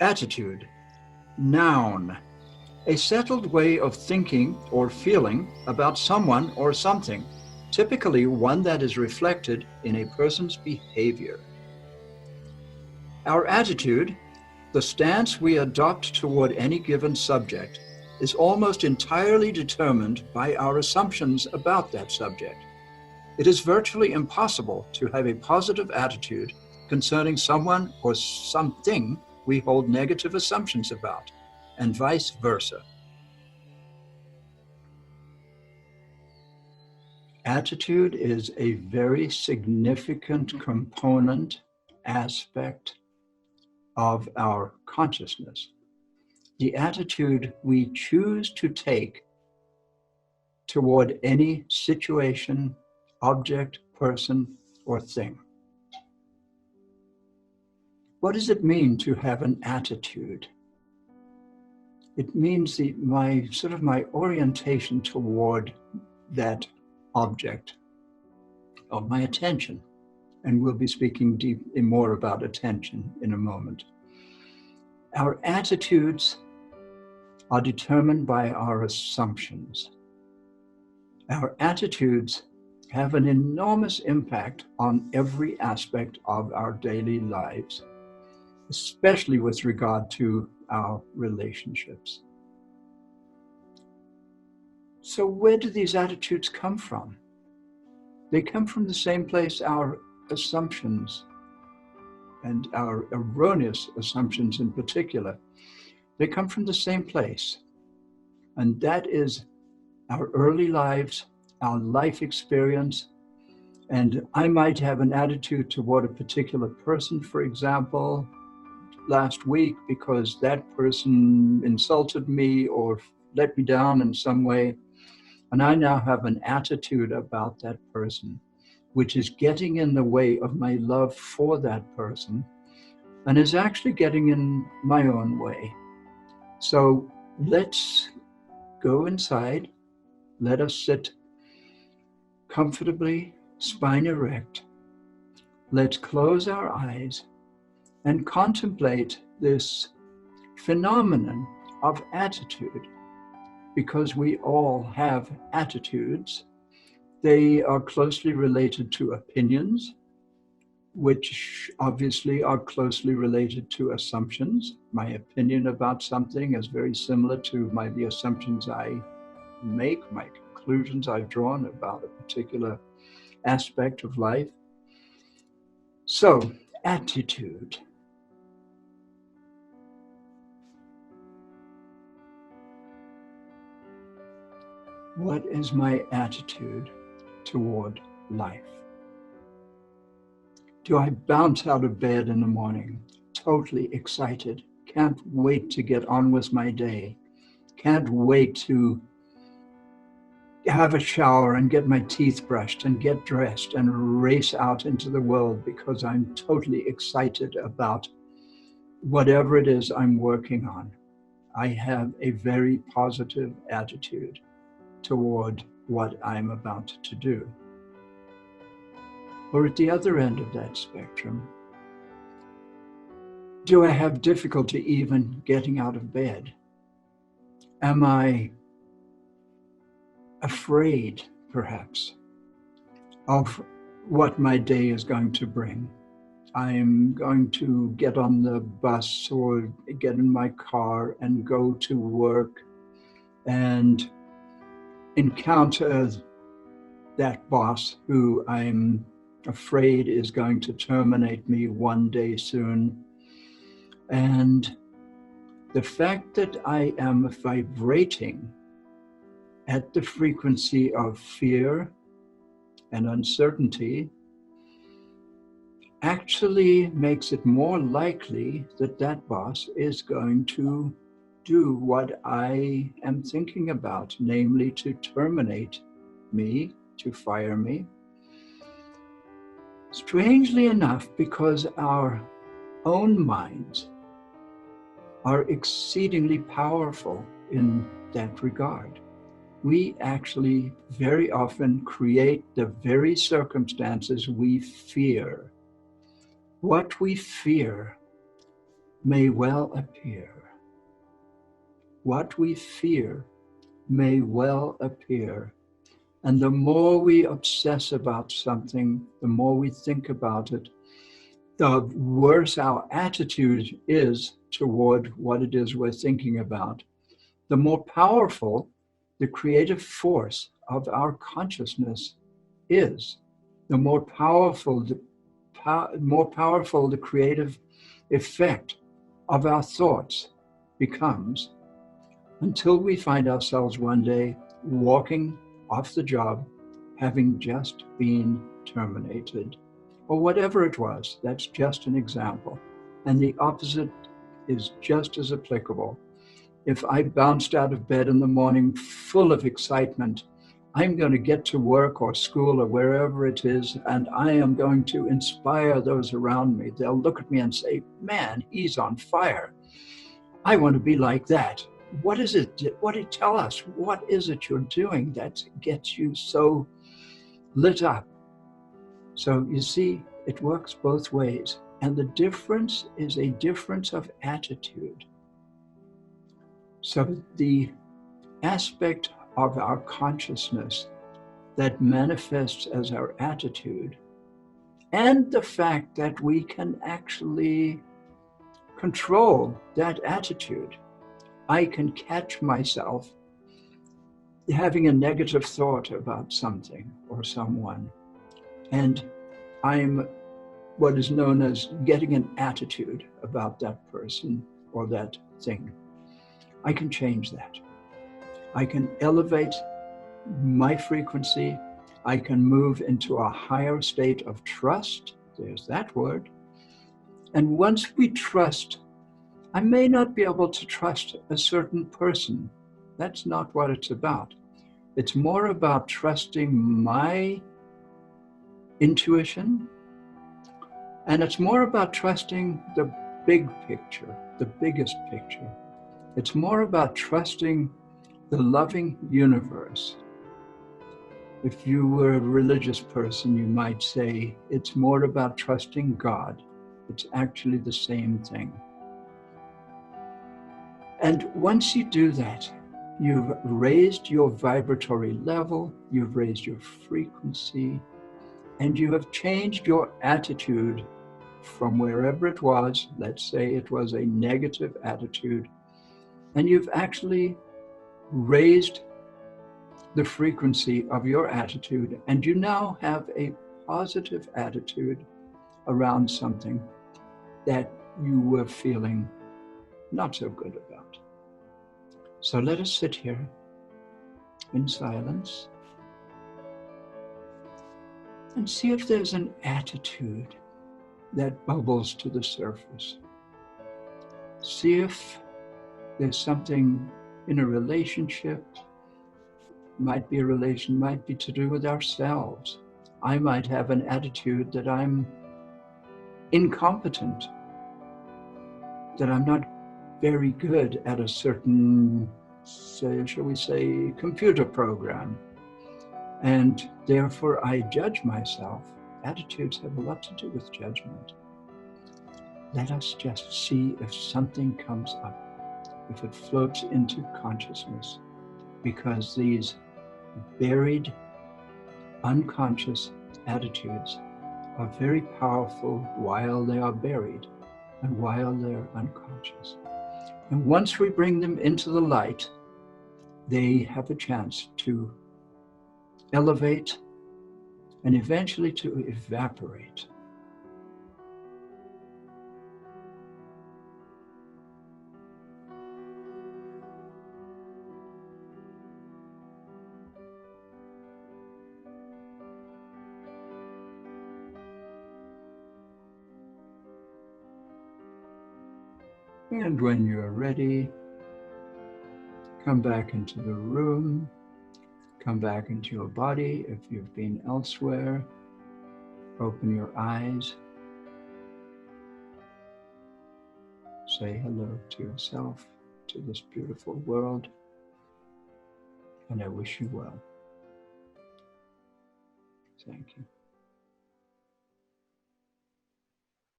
Attitude. Noun. A settled way of thinking or feeling about someone or something, typically one that is reflected in a person's behavior. Our attitude, the stance we adopt toward any given subject, is almost entirely determined by our assumptions about that subject. It is virtually impossible to have a positive attitude concerning someone or something we hold negative assumptions about, and vice versa. Attitude is a very significant component, aspect of our consciousness. The attitude we choose to take toward any situation, object, person, or thing. What does it mean to have an attitude? It means my orientation toward that object of my attention. And we'll be speaking more about attention in a moment. Our attitudes are determined by our assumptions. Our attitudes have an enormous impact on every aspect of our daily lives, especially with regard to our relationships. So where do these attitudes come from? They come from the same place our assumptions, and our erroneous assumptions in particular, they come from the same place. And that is our early lives, our life experience. And I might have an attitude toward a particular person, for example, last week because that person insulted me or let me down in some way. And I now have an attitude about that person, which is getting in the way of my love for that person and is actually getting in my own way. So let's go inside. Let us sit comfortably, spine erect. Let's close our eyes and contemplate this phenomenon of attitude, because we all have attitudes. They are closely related to opinions, which obviously are closely related to assumptions. My opinion about something is very similar to the assumptions I make, my conclusions I've drawn about a particular aspect of life. So, attitude. What is my attitude toward life? Do I bounce out of bed in the morning, totally excited, can't wait to get on with my day, can't wait to have a shower and get my teeth brushed and get dressed and race out into the world because I'm totally excited about whatever it is I'm working on? I have a very positive attitude toward what I'm about to do. Or at the other end of that spectrum, do I have difficulty even getting out of bed? Am I afraid, perhaps, of what my day is going to bring? I'm going to get on the bus or get in my car and go to work and encounter that boss who I'm afraid is going to terminate me one day soon. And the fact that I am vibrating at the frequency of fear and uncertainty actually makes it more likely that that boss is going to do what I am thinking about, namely to terminate me, to fire me. Strangely enough, because our own minds are exceedingly powerful in that regard, we actually very often create the very circumstances we fear. What we fear may well appear. What we fear may well appear. And the more we obsess about something, the more we think about it, the worse our attitude is toward what it is we're thinking about. The more powerful the creative force of our consciousness is, the more powerful the creative effect of our thoughts becomes, until we find ourselves one day walking off the job, having just been terminated, or whatever it was. That's just an example. And the opposite is just as applicable. If I bounced out of bed in the morning full of excitement, I'm going to get to work or school or wherever it is, and I am going to inspire those around me. They'll look at me and say, man, he's on fire. I want to be like that. What is it? What did he tell us? What is it you're doing that gets you so lit up? So you see, it works both ways. And the difference is a difference of attitude. So the aspect of our consciousness that manifests as our attitude, and the fact that we can actually control that attitude. I can catch myself having a negative thought about something or someone, and I'm what is known as getting an attitude about that person or that thing. I can change that. I can elevate my frequency. I can move into a higher state of trust. There's that word. And once we trust, I may not be able to trust a certain person. That's not what it's about. It's more about trusting my intuition, and it's more about trusting the big picture, the biggest picture. It's more about trusting the loving universe. If you were a religious person, you might say it's more about trusting God. It's actually the same thing. And once you do that, you've raised your vibratory level, you've raised your frequency, and you have changed your attitude from wherever it was. Let's say it was a negative attitude, and you've actually raised the frequency of your attitude, and you now have a positive attitude around something that you were feeling not so good about. So let us sit here in silence and see if there's an attitude that bubbles to the surface. See if there's something in a relationship, might be to do with ourselves. I might have an attitude that I'm incompetent, that I'm not very good at a certain, shall we say, computer program. And therefore I judge myself. Attitudes have a lot to do with judgment. Let us just see if something comes up, if it floats into consciousness, because these buried, unconscious attitudes are very powerful while they are buried and while they're unconscious. And once we bring them into the light, they have a chance to elevate and eventually to evaporate. And when you're ready, come back into the room, come back into your body. If you've been elsewhere, open your eyes, say hello to yourself, to this beautiful world, and I wish you well. Thank you.